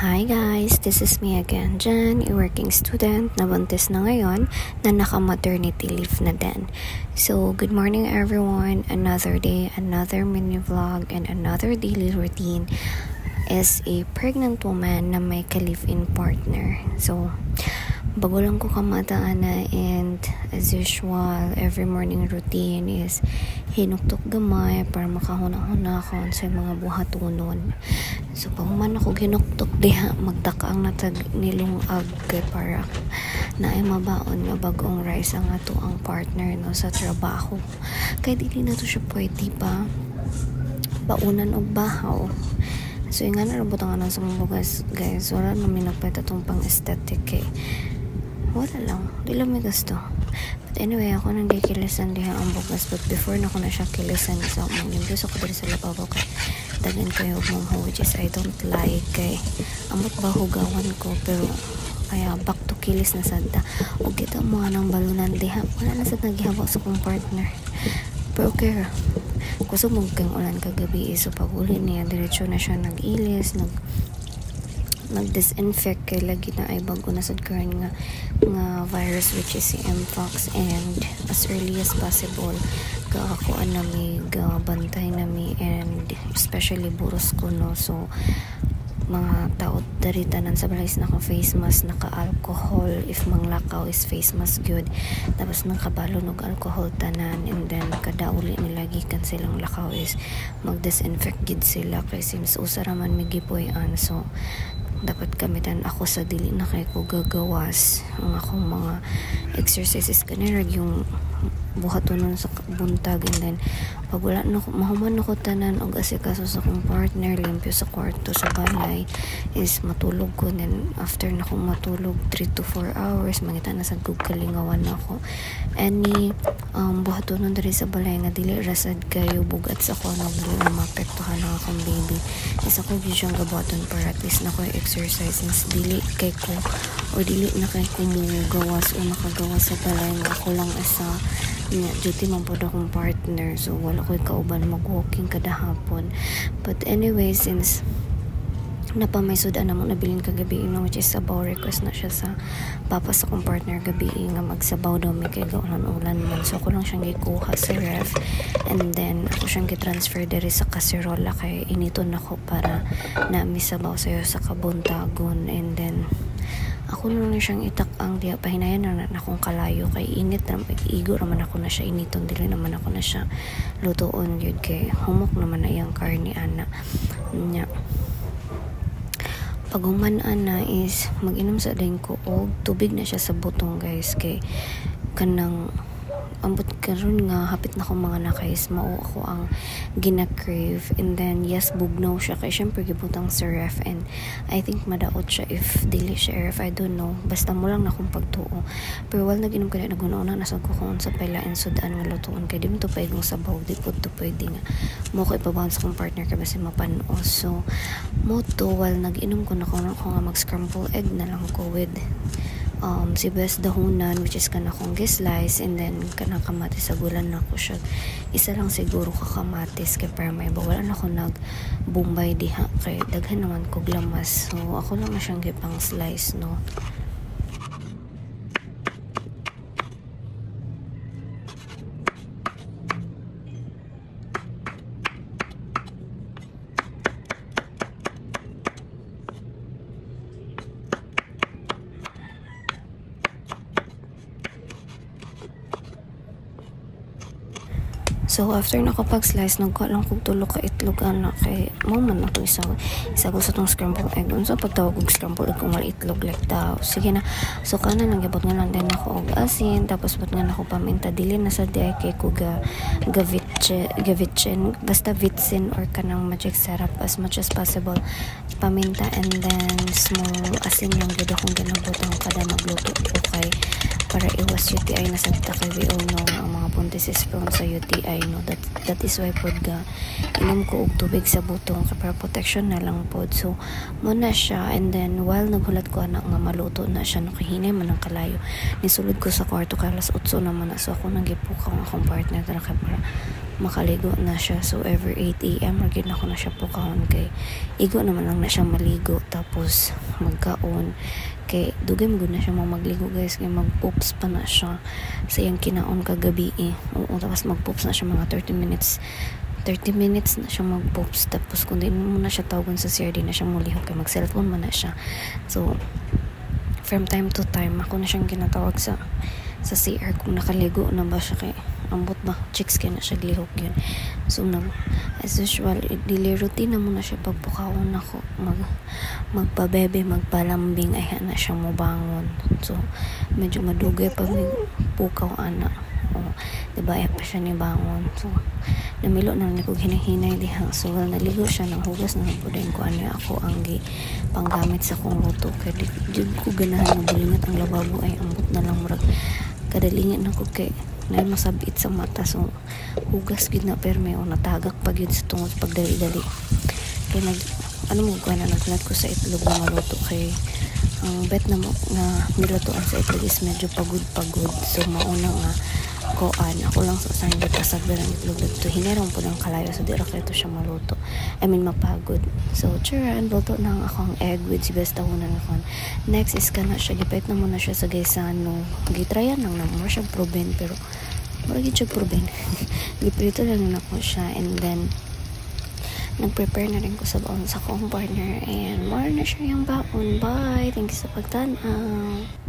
Hi guys, this is me again, Jen, a working student na buntis na ngayon na naka-maternity leave na din. So, good morning everyone. Another day, another mini vlog, and another daily routine as a pregnant woman na may ka-live-in partner. So, bago lang ko kamataan na, and as usual, every morning routine is hinuktok gamay para makahuna-huna ako sa mga buhatunon. So pag man ako ginuktok diha, magdaka ang natag nilungag kay para na ay mabaon na bagong rice ang ato ang partner no sa trabaho. Kay dili na to siya pwede pa baunan og bahaw. So yung nga narabot ang anong sa mga bugas guys, wala namin nagpeta itong pang aesthetic eh. Wala lang, di lang may gusto. But anyway, ako nang kilisan diha ang bugas, but before na ko na siya kilisan sa mga limpyos ako dali sa labaw kay dagan kayo mga which is I don't like kay amot ba hugawan ko pero kaya back to kilis na sada o kita mo nang balunan diha wala na sad naghihawak sa kong partner pero okay ra kusog mong kang ulan kagabi so pag uli niya diretso na siya nag-ilis nag-disinfect kay lagi na ay bago na sad karon nga virus which is si mpox, and as early as possible kakuan nami bantay nami, and especially buros ko no, so mga tao dari tanan sa balay naka face mask, naka alcohol, if manglakaw is face mask good, tapos nang kabalo og alcohol tanan, and then kada uli nila gikan silang lakaw is mag-disinfect gid sila kay since usara man may gipoy-an, so dapat gamitan ako sa dili na kay ko gagawas ang akong mga exercises kanina yung buhatonon sa buntag, and then pag wala na mahuman ako tanan og asikaso sa akong partner limpyo sa kwarto sa balay is matulog ko, and then after na akong matulog 3 to 4 hours mangita na sa kalingawan ako any buhatonon diri sa balay nga dili rasad kayo bugat sa ko na dili na maapektuhan ang akong baby is ako gyud siyang gabuhaton para at least na ko exercise since dili kay ko or dili na kay ko mo gawas o nakagawas sa balay nga ako lang asa duty man po akong partner, so wala ko'y kauban mag-walking kada hapon. But anyway, since napamaysod na mo nabilin kagabi which is sabaw, request na siya sa papa sa kong partner gabi nga magsabaw daw may kay gaulan-ulan man, so ako lang siyang gikuha sa ref, and then ako siyang gitransfer diri sa kaserola kay initon ako para na misabaw sayo sa kabuntagon, and then ako na siyang itak ang diya pahinayan na akong kalayo kay init na igo naman ako na siya initon dili naman ako na siya lutoon yun kay humok naman na iyang karne ana nya pag human-an na is mag-inom sa daing ko og tubig na siya sa butong guys kay kanang ambot karon nga hapit na ko mga nakais mao ako ang gina-crave, and then yes bugnaw siya kay syempre gibutang sa ref, and I think madaot siya if dili siya ref, I don't know basta mo lang na akong pagtuo pero wala naginom ka na nagunauna nasag ko kung sa pailain sudan nga lutuon kay di mo to pwedeng sabaw di po to pwede nga mo ko ipabaon sa kong partner kay basi mapanos, so mo to while nag-inom ko na ko nga mag-scramble egg na lang ko with si best dahunan which is kana kong slice, and then kanang kamatis sa gulan na ko siya isa lang siguro ka kamatis kay para may bawalan ako nag bombay diha kay daghan naman ko glamas, so ako lang na siyang gipang slice no. So after nakapag-slice nagkuha lang kog tulo ka itlog ana kay mo man ako isa ko sa tong scrambled egg unsa pagtawag og scrambled egg kung wala itlog like daw sige na, so kana nagabot nga lang din ako og asin tapos bot nga ako paminta dili na sa di kay ko gavitchen basta vitsin or kanang magic syrup as much as possible paminta, and then small asin yung gud akong ginabot ang kada magluto ko kay para iwas UTI na sabta kay we all know nga ang mga buntis is prone sa UTI, no. That is why pod ga inom ko og tubig sa butong para protection na lang pod. So mo na siya, and then while naghulat ko anak nga maluto na siya, no, kahinay man ang kalayo, nisulod ko sa kwarto kay alas 8 naman na. So ako nagipukaw ang akong partner tara kay para makaligo na siya. So every 8 AM agad ako na siya pukahon kay igo naman lang na siya maligo, tapos magkaon kay dugay mo na siya magligo guys, kay magpoops pa na siya sa iyang kinaon kagabi Oo, tapos magpoops na siya mga 30 minutes na siya magpoops, tapos kung di mo na siya tawagan sa CRD na siya mulihok kay mag-cellphone man na siya. So from time to time ako na siyang ginatawag sa CR kung nakaligo na ba siya, kay ambot ba chicks kay na siya glihok yun. So as usual daily routine na muna siya pagpukawon ako magpabebe magpalambing ay na siya mo bangon. So medyo madugay pag may pukaw ana, diba ay pa siya ni bangon. So namilo na ko hinahinay diha. So while naligo siya ng hugas na pudin ko ano ako ang panggamit sa kong luto kay di ko ganahan na bulingat ang lababo ay ambot na lang murag kadalingin ako kay na masabit sa mata. So hugas gid na perme o natagak pag yun sa tungod pagdali-dali kay mo ko na naglat ko sa itlog na maluto kay ang bet na nilutoan sa itlog is medyo pagod. So mauna nga koan ako lang sa usahin pasag lang itlog dito hinirang po ng kalayo, so di ra kay siya maluto, mapagod. So charan luto na akong egg with sibestahunan ako. Next is kana siya gipait na muna siya sa gaysano, gitryan lang na mo siya proben pero maragi siya proben giprito lang na ko siya, and then nag-prepare na rin ko sa baon sa akong partner, and more na siya yung baon. Bye, thank you sa pagtanaw.